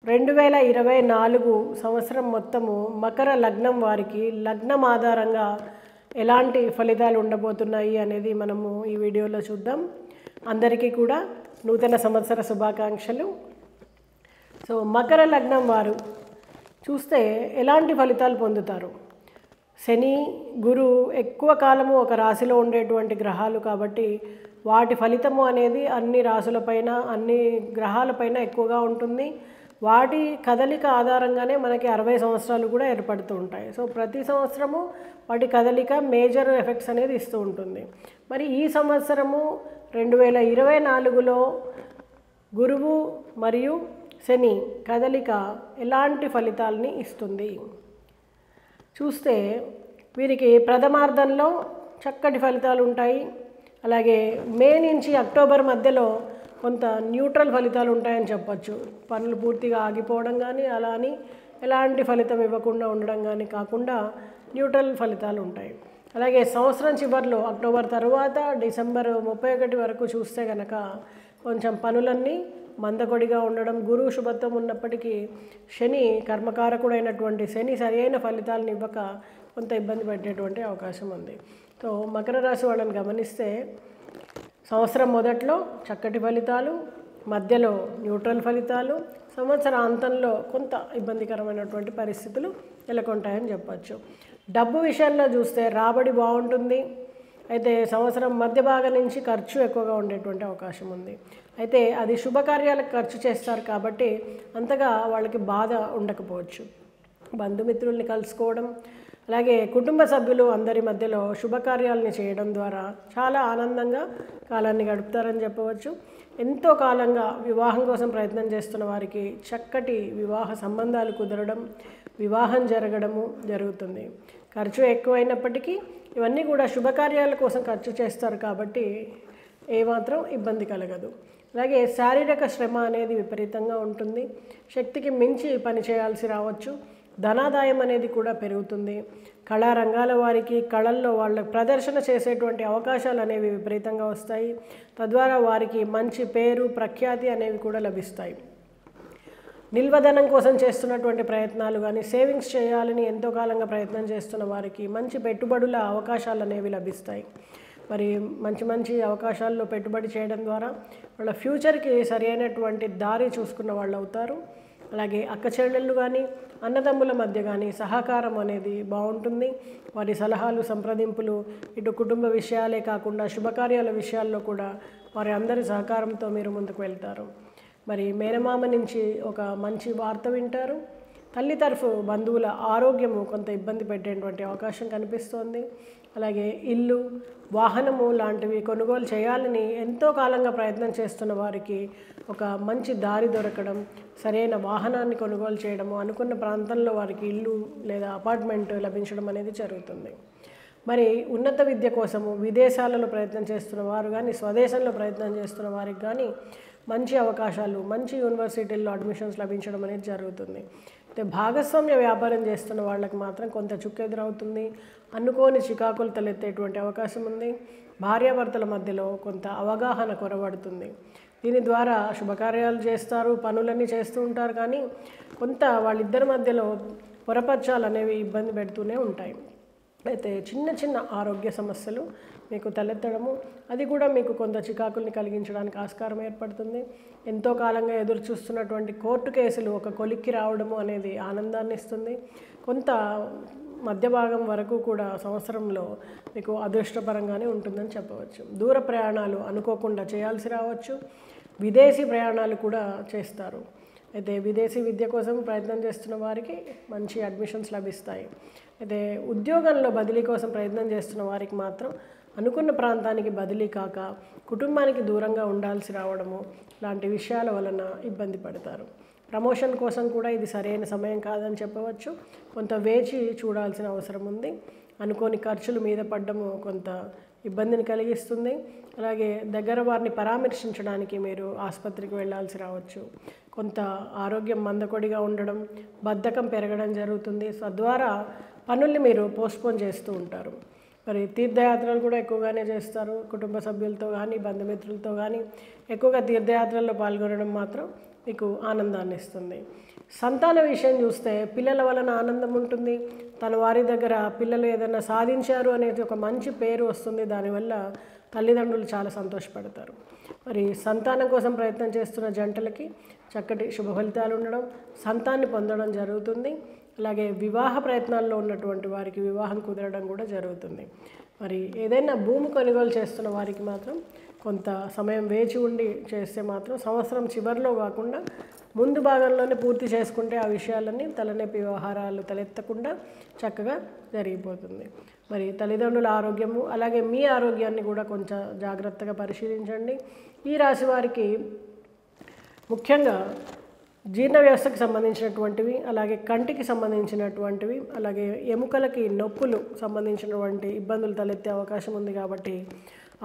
2024 సంవత్సరం మొత్తము మకర లగ్నం వారికి లగ్నం ఆధారంగా ఎలాంటి ఫలితాలు ఉండబోతున్నాయి అనేది మనము ఈ వీడియోలో చూద్దాం. అందరికీ కూడా నూతన సంవత్సర శుభాకాంక్షలు. సో మకర లగ్నం వారు చూస్తే ఎలాంటి ఫలితాలు పొందుతారు? శని, గురు ఎక్కువ కాలము ఒక రాశిలో ఉండేటువంటి గ్రహాలు కాబట్టి వాటి ఫలితము అనేది అన్ని రాశులపైన, అన్ని గ్రహాలపైన ఎక్కువగా ఉంటుంది. వాటి కదలిక ఆధారంగానే మనకి 60 సంవత్సరాలు కూడా ఏర్పడుతూ ఉంటాయి. సో ప్రతి సంవత్సరము వాటి కదలిక మేజర్ ఎఫెక్ట్స్ అనేది ఇస్తూ ఉంటుంది. మరి ఈ సంవత్సరము 2024లో గురువు మరియు శని కదలిక ఎలాంటి ఫలితాలని ఇస్తుంది? చూస్తే వీరికి ప్రథమార్థంలో చక్కటి ఫలితాలు ఉంటాయి. అలాగే మే నుంచి అక్టోబర్ మధ్యలో కొంత న్యూట్రల్ ఫలితాలు ఉంటాయని చెప్పచ్చు. పనులు పూర్తిగా ఆగిపోవడం కానీ, అలా అని ఎలాంటి ఫలితం ఇవ్వకుండా ఉండడం కానీ కాకుండా న్యూట్రల్ ఫలితాలు ఉంటాయి. అలాగే సంవత్సరం చివరిలో అక్టోబర్ తర్వాత డిసెంబర్ 31 వరకు చూస్తే కనుక కొంచెం పనులన్నీ మందకొడిగా ఉండడం, గురువు శుభత్వం ఉన్నప్పటికీ శని కర్మకారకుడైనటువంటి శని సరి అయిన ఫలితాలను ఇవ్వక కొంత ఇబ్బంది పెట్టేటువంటి అవకాశం ఉంది. సో మకర రాశి వాళ్ళని గమనిస్తే సంవత్సరం మొదట్లో చక్కటి ఫలితాలు, మధ్యలో న్యూట్రల్ ఫలితాలు, సంవత్సరాంతంలో కొంత ఇబ్బందికరమైనటువంటి పరిస్థితులు నెలకొంటాయని చెప్పచ్చు. డబ్బు విషయంలో చూస్తే రాబడి బాగుంటుంది. అయితే సంవత్సరం మధ్య భాగం నుంచి ఖర్చు ఎక్కువగా ఉండేటువంటి అవకాశం ఉంది. అయితే అది శుభకార్యాలకు ఖర్చు చేస్తారు కాబట్టి అంతగా వాళ్ళకి బాధ ఉండకపోవచ్చు. బంధుమిత్రుల్ని కలుసుకోవడం, అలాగే కుటుంబ సభ్యులు అందరి మధ్యలో శుభకార్యాలని చేయడం ద్వారా చాలా ఆనందంగా కాలాన్ని గడుపుతారని చెప్పవచ్చు. ఎంతో కాలంగా వివాహం కోసం ప్రయత్నం చేస్తున్న వారికి చక్కటి వివాహ సంబంధాలు కుదరడం, వివాహం జరగడము జరుగుతుంది. ఖర్చు ఎక్కువైనప్పటికీ ఇవన్నీ కూడా శుభకార్యాల కోసం ఖర్చు చేస్తారు కాబట్టి ఏమాత్రం ఇబ్బంది కలగదు. అలాగే శారీరక శ్రమ అనేది విపరీతంగా ఉంటుంది. శక్తికి మించి పని చేయాల్సి రావచ్చు. ధనాదాయం అనేది కూడా పెరుగుతుంది. కళారంగాల వారికి కళల్లో వాళ్ళ ప్రదర్శన చేసేటువంటి అవకాశాలు అనేవి విపరీతంగా వస్తాయి. తద్వారా వారికి మంచి పేరు, ప్రఖ్యాతి అనేవి కూడా లభిస్తాయి. నిల్వధనం కోసం చేస్తున్నటువంటి ప్రయత్నాలు కానీ, సేవింగ్స్ చేయాలని ఎంతో కాలంగా ప్రయత్నం చేస్తున్న వారికి మంచి పెట్టుబడుల అవకాశాలు అనేవి లభిస్తాయి. మరి మంచి మంచి అవకాశాల్లో పెట్టుబడి చేయడం ద్వారా వాళ్ళ ఫ్యూచర్కి సరి అయినటువంటి దారి చూసుకున్న వాళ్ళు అవుతారు. అలాగే అక్క చెల్లెళ్ళు కానీ, అన్నదమ్ముల మధ్య కానీ సహకారం అనేది బాగుంటుంది. వారి సలహాలు, సంప్రదింపులు ఇటు కుటుంబ విషయాలే కాకుండా శుభకార్యాల విషయాల్లో కూడా వారి అందరి సహకారంతో మీరు ముందుకు వెళ్తారు. మరి మేనమామ నుంచి ఒక మంచి వార్త వింటారు. తల్లి తరఫు బంధువుల ఆరోగ్యము కొంత ఇబ్బంది పెట్టేటువంటి అవకాశం కనిపిస్తోంది. అలాగే ఇల్లు, వాహనము లాంటివి కొనుగోలు చేయాలని ఎంతో కాలంగా ప్రయత్నం చేస్తున్న వారికి ఒక మంచి దారి దొరకడం, సరైన వాహనాన్ని కొనుగోలు చేయడము, అనుకున్న ప్రాంతంలో వారికి ఇల్లు లేదా అపార్ట్మెంట్ లభించడం అనేది జరుగుతుంది. మరి ఉన్నత విద్య కోసము విదేశాలలో ప్రయత్నం చేస్తున్న వారు కానీ, స్వదేశంలో ప్రయత్నం చేస్తున్న వారికి కానీ మంచి అవకాశాలు, మంచి యూనివర్సిటీల్లో అడ్మిషన్స్ లభించడం అనేది జరుగుతుంది. అయితే భాగస్వామ్య వ్యాపారం చేస్తున్న వాళ్ళకి మాత్రం కొంత చుక్కెదురవుతుంది. అనుకోని చికాకులు తలెత్తేటువంటి అవకాశం ఉంది. భార్యాభర్తల మధ్యలో కొంత అవగాహన కొరబడుతుంది. దీని ద్వారా శుభకార్యాలు చేస్తారు, పనులన్నీ చేస్తూ ఉంటారు, కానీ కొంత వాళ్ళిద్దరి మధ్యలో పొరపర్చాలు అనేవి ఇబ్బంది పెడుతూనే ఉంటాయి. అయితే చిన్న చిన్న ఆరోగ్య సమస్యలు మీకు తలెత్తడము, అది కూడా మీకు కొంత చికాకుల్ని కలిగించడానికి ఆస్కారం ఏర్పడుతుంది. ఎంతో కాలంగా ఎదురు చూస్తున్నటువంటి కోర్టు కేసులు ఒక కొలిక్కి రావడము అనేది ఆనందాన్ని ఇస్తుంది. కొంత మధ్య భాగం వరకు కూడా సంవత్సరంలో మీకు అదృష్టపరంగానే ఉంటుందని చెప్పవచ్చు. దూర ప్రయాణాలు అనుకోకుండా చేయాల్సి రావచ్చు. విదేశీ ప్రయాణాలు కూడా చేస్తారు. అయితే విదేశీ విద్య కోసం ప్రయత్నం చేస్తున్న వారికి మంచి అడ్మిషన్స్ లభిస్తాయి. అయితే ఉద్యోగంలో బదిలీ కోసం ప్రయత్నం చేస్తున్న వారికి మాత్రం అనుకున్న ప్రాంతానికి బదిలీ కాక కుటుంబానికి దూరంగా ఉండాల్సి రావడము లాంటి విషయాల వలన ఇబ్బంది పడతారు. ప్రమోషన్ కోసం కూడా ఇది సరైన సమయం కాదని చెప్పవచ్చు. కొంత వేచి చూడాల్సిన అవసరం ఉంది. అనుకోని ఖర్చులు మీద పడ్డము కొంత ఇబ్బందిని కలిగిస్తుంది. అలాగే దగ్గర వారిని పరామర్శించడానికి మీరు ఆసుపత్రికి వెళ్ళాల్సి రావచ్చు. కొంత ఆరోగ్యం మందకొడిగా ఉండడం, బద్ధకం పెరగడం జరుగుతుంది. తద్వారా పనుల్ని మీరు పోస్ట్పోన్ చేస్తూ ఉంటారు. మరి తీర్థయాత్రలు కూడా ఎక్కువగానే చేస్తారు. కుటుంబ సభ్యులతో కానీ, బంధుమిత్రులతో కానీ ఎక్కువగా తీర్థయాత్రల్లో పాల్గొనడం మాత్రం మీకు ఆనందాన్ని ఇస్తుంది. సంతాన విషయం చూస్తే పిల్లల వలన ఆనందం ఉంటుంది. తన వారి దగ్గర పిల్లలు ఏదైనా సాధించారు అనేది ఒక మంచి పేరు వస్తుంది. దానివల్ల తల్లిదండ్రులు చాలా సంతోషపడతారు. మరి సంతానం కోసం ప్రయత్నం చేస్తున్న జంటలకి చక్కటి శుభ ఫలితాలు ఉండడం, సంతాన్ని పొందడం జరుగుతుంది. అలాగే వివాహ ప్రయత్నాల్లో ఉన్నటువంటి వారికి వివాహం కుదరడం కూడా జరుగుతుంది. మరి ఏదైనా భూమి కొనుగోలు చేస్తున్న వారికి మాత్రం కొంత సమయం వేచి ఉండి చేస్తే మాత్రం సంవత్సరం చివరిలో కాకుండా ముందు భాగంలోనే పూర్తి చేసుకుంటే ఆ విషయాలన్నీ తలనొప్పి వ్యవహారాలు తలెత్తకుండా చక్కగా జరిగిపోతుంది. మరి తల్లిదండ్రుల ఆరోగ్యము అలాగే మీ ఆరోగ్యాన్ని కూడా కొంచెం జాగ్రత్తగా పరిశీలించండి. ఈ రాశి వారికి ముఖ్యంగా జీర్ణ వ్యవస్థకు సంబంధించినటువంటివి, అలాగే కంటికి సంబంధించినటువంటివి, అలాగే ఎముకలకి నొప్పులు సంబంధించినటువంటి ఇబ్బందులు తలెత్తే అవకాశం ఉంది. కాబట్టి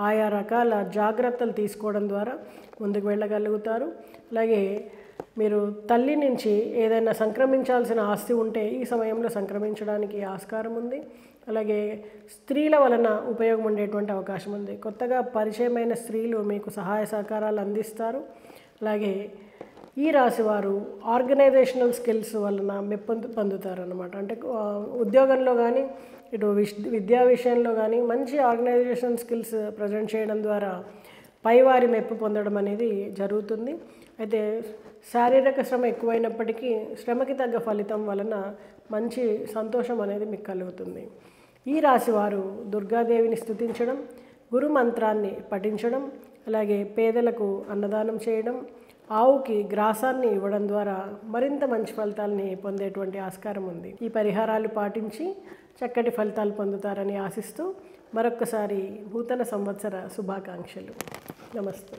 ఆయా రకాల జాగ్రత్తలు తీసుకోవడం ద్వారా ముందుకు వెళ్ళగలుగుతారు. అలాగే మీరు తల్లి నుంచి ఏదైనా సంక్రమించాల్సిన ఆస్తి ఉంటే ఈ సమయంలో సంక్రమించడానికి ఆస్కారం ఉంది. అలాగే స్త్రీల వలన ఉపయోగం ఉండేటువంటి అవకాశం ఉంది. కొత్తగా పరిచయమైన స్త్రీలు మీకు సహాయ సహకారాలు అందిస్తారు. అలాగే ఈ రాశి వారు ఆర్గనైజేషనల్ స్కిల్స్ వలన పొందుతారన్నమాట. అంటే ఉద్యోగంలో కానీ ఇటు విద్యా విషయంలో కానీ మంచి ఆర్గనైజేషన్ స్కిల్స్ ప్రజెంట్ చేయడం ద్వారా పైవారి మెప్పు పొందడం అనేది జరుగుతుంది. అయితే శారీరక శ్రమ ఎక్కువైనప్పటికీ శ్రమకి తగ్గ ఫలితం వలన మంచి సంతోషం అనేది మీకు కలుగుతుంది. ఈ రాశి వారు దుర్గాదేవిని స్తుతించడం, గురు మంత్రాన్ని పఠించడం, అలాగే పేదలకు అన్నదానం చేయడం, ఆవుకి గ్రాసాన్ని ఇవ్వడం ద్వారా మరింత మంచి ఫలితాలని పొందేటువంటి ఆస్కారం ఉంది. ఈ పరిహారాలు పాటించి చక్కటి ఫలితాలు పొందుతారని ఆశిస్తూ మరొక్కసారి నూతన సంవత్సర శుభాకాంక్షలు. నమస్తే.